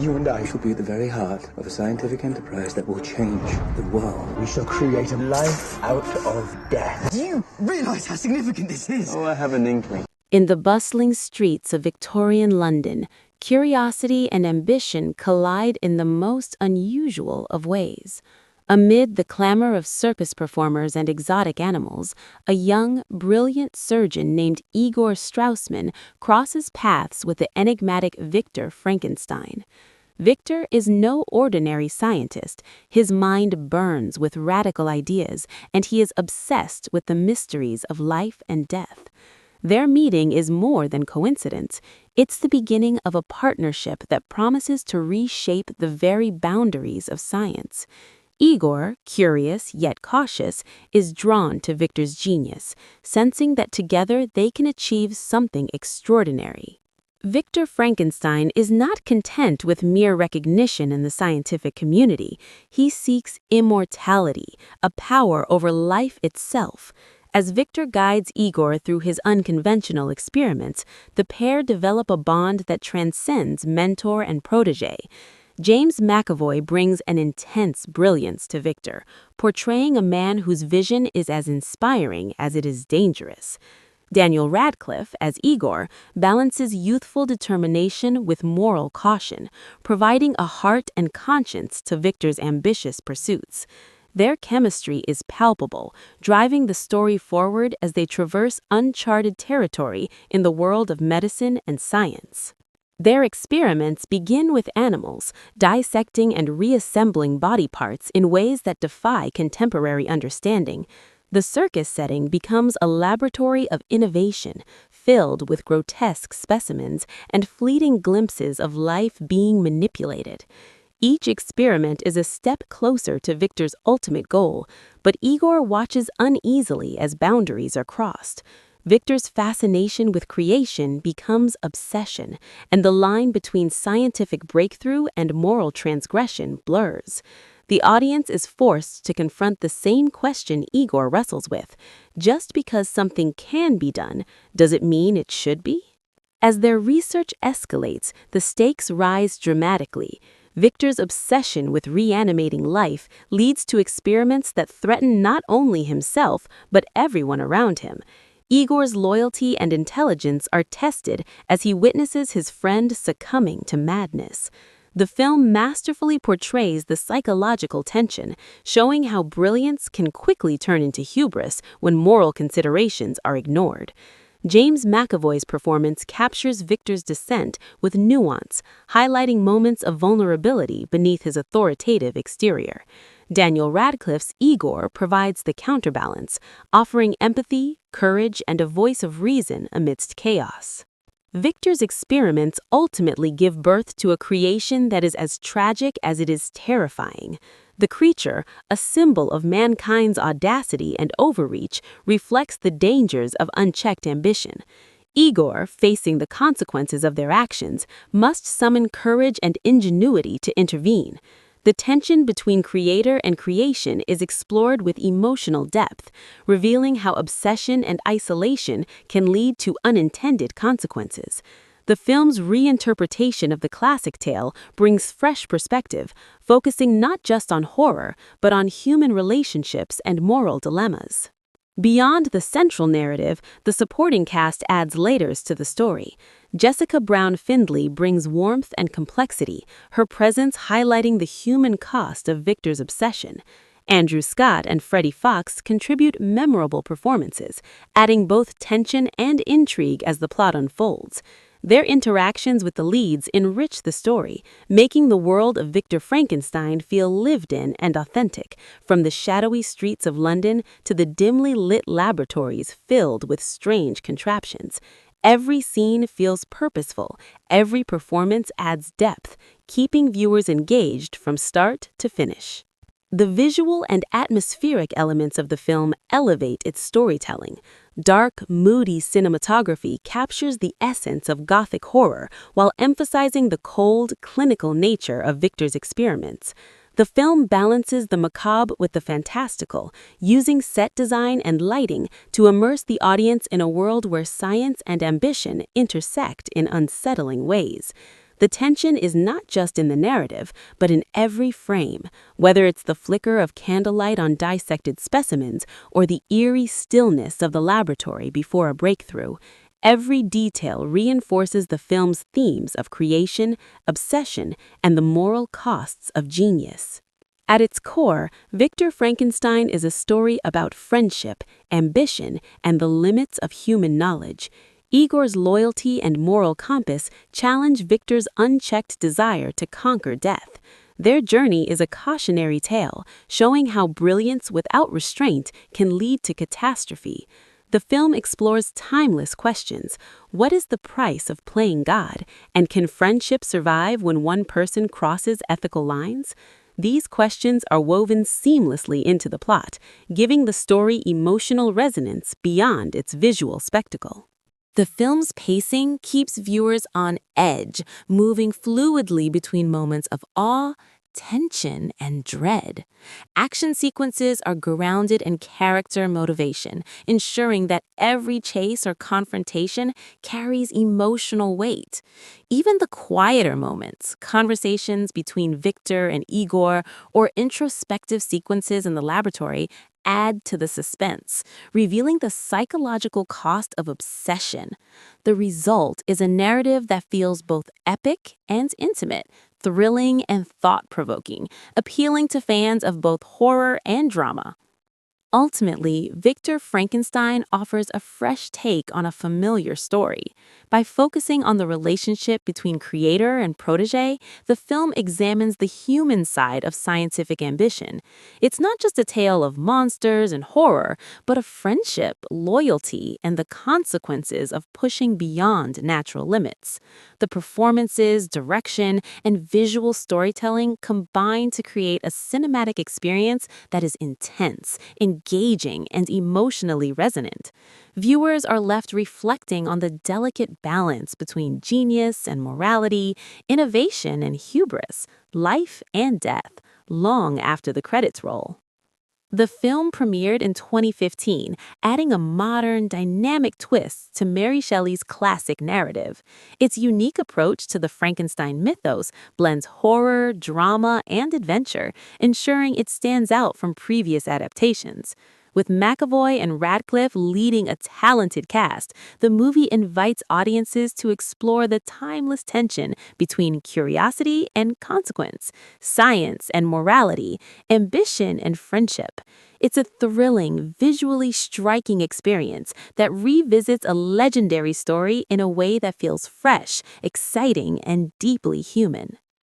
You and I shall be at the very heart of a scientific enterprise that will change the world. We shall create a life out of death. Do you realize how significant this is? Oh, I have an inkling. In the bustling streets of Victorian London, curiosity and ambition collide in the most unusual of ways. Amid the clamor of circus performers and exotic animals, a young, brilliant surgeon named Igor Strausman crosses paths with the enigmatic Victor Frankenstein. Victor is no ordinary scientist. His mind burns with radical ideas, and he is obsessed with the mysteries of life and death. Their meeting is more than coincidence. It's the beginning of a partnership that promises to reshape the very boundaries of science. Igor, curious yet cautious, is drawn to Victor's genius, sensing that together they can achieve something extraordinary. Victor Frankenstein is not content with mere recognition in the scientific community. He seeks immortality, a power over life itself. As Victor guides Igor through his unconventional experiments, the pair develop a bond that transcends mentor and protege. James McAvoy brings an intense brilliance to Victor, portraying a man whose vision is as inspiring as it is dangerous. Daniel Radcliffe, as Igor, balances youthful determination with moral caution, providing a heart and conscience to Victor's ambitious pursuits. Their chemistry is palpable, driving the story forward as they traverse uncharted territory in the world of medicine and science. Their experiments begin with animals, dissecting and reassembling body parts in ways that defy contemporary understanding. The circus setting becomes a laboratory of innovation, filled with grotesque specimens and fleeting glimpses of life being manipulated. Each experiment is a step closer to Victor's ultimate goal, but Igor watches uneasily as boundaries are crossed. Victor's fascination with creation becomes obsession, and the line between scientific breakthrough and moral transgression blurs. The audience is forced to confront the same question Igor wrestles with. Just because something can be done, does it mean it should be? As their research escalates, the stakes rise dramatically. Victor's obsession with reanimating life leads to experiments that threaten not only himself, but everyone around him. Igor's loyalty and intelligence are tested as he witnesses his friend succumbing to madness. The film masterfully portrays the psychological tension, showing how brilliance can quickly turn into hubris when moral considerations are ignored. James McAvoy's performance captures Victor's descent with nuance, highlighting moments of vulnerability beneath his authoritative exterior. Daniel Radcliffe's Igor provides the counterbalance, offering empathy, courage, and a voice of reason amidst chaos. Victor's experiments ultimately give birth to a creation that is as tragic as it is terrifying. The creature, a symbol of mankind's audacity and overreach, reflects the dangers of unchecked ambition. Igor, facing the consequences of their actions, must summon courage and ingenuity to intervene. The tension between creator and creation is explored with emotional depth, revealing how obsession and isolation can lead to unintended consequences. The film's reinterpretation of the classic tale brings fresh perspective, focusing not just on horror, but on human relationships and moral dilemmas. Beyond the central narrative, the supporting cast adds layers to the story. Jessica Brown Findlay brings warmth and complexity, her presence highlighting the human cost of Victor's obsession. Andrew Scott and Freddie Fox contribute memorable performances, adding both tension and intrigue as the plot unfolds. Their interactions with the leads enrich the story, making the world of Victor Frankenstein feel lived in and authentic, from the shadowy streets of London to the dimly lit laboratories filled with strange contraptions. Every scene feels purposeful, every performance adds depth, keeping viewers engaged from start to finish. The visual and atmospheric elements of the film elevate its storytelling. Dark, moody cinematography captures the essence of Gothic horror while emphasizing the cold, clinical nature of Victor's experiments. The film balances the macabre with the fantastical, using set design and lighting to immerse the audience in a world where science and ambition intersect in unsettling ways. The tension is not just in the narrative, but in every frame, whether it's the flicker of candlelight on dissected specimens or the eerie stillness of the laboratory before a breakthrough. Every detail reinforces the film's themes of creation, obsession, and the moral costs of genius. At its core, Victor Frankenstein is a story about friendship, ambition, and the limits of human knowledge. Igor's loyalty and moral compass challenge Victor's unchecked desire to conquer death. Their journey is a cautionary tale, showing how brilliance without restraint can lead to catastrophe. The film explores timeless questions. What is the price of playing God? And can friendship survive when one person crosses ethical lines? These questions are woven seamlessly into the plot, giving the story emotional resonance beyond its visual spectacle. The film's pacing keeps viewers on edge, moving fluidly between moments of awe, tension, and dread. Action sequences are grounded in character motivation, ensuring that every chase or confrontation carries emotional weight. Even the quieter moments, conversations between Victor and Igor, or introspective sequences in the laboratory, add to the suspense, revealing the psychological cost of obsession. The result is a narrative that feels both epic and intimate, thrilling and thought-provoking, appealing to fans of both horror and drama. Ultimately, Victor Frankenstein offers a fresh take on a familiar story. By focusing on the relationship between creator and protege, the film examines the human side of scientific ambition. It's not just a tale of monsters and horror, but of friendship, loyalty, and the consequences of pushing beyond natural limits. The performances, direction, and visual storytelling combine to create a cinematic experience that is intense, engaging, and emotionally resonant. Viewers are left reflecting on the delicate balance between genius and morality, innovation and hubris, life and death, long after the credits roll. The film premiered in 2015, adding a modern, dynamic twist to Mary Shelley's classic narrative. Its unique approach to the Frankenstein mythos blends horror, drama, and adventure, ensuring it stands out from previous adaptations. With McAvoy and Radcliffe leading a talented cast, the movie invites audiences to explore the timeless tension between curiosity and consequence, science and morality, ambition and friendship. It's a thrilling, visually striking experience that revisits a legendary story in a way that feels fresh, exciting, and deeply human.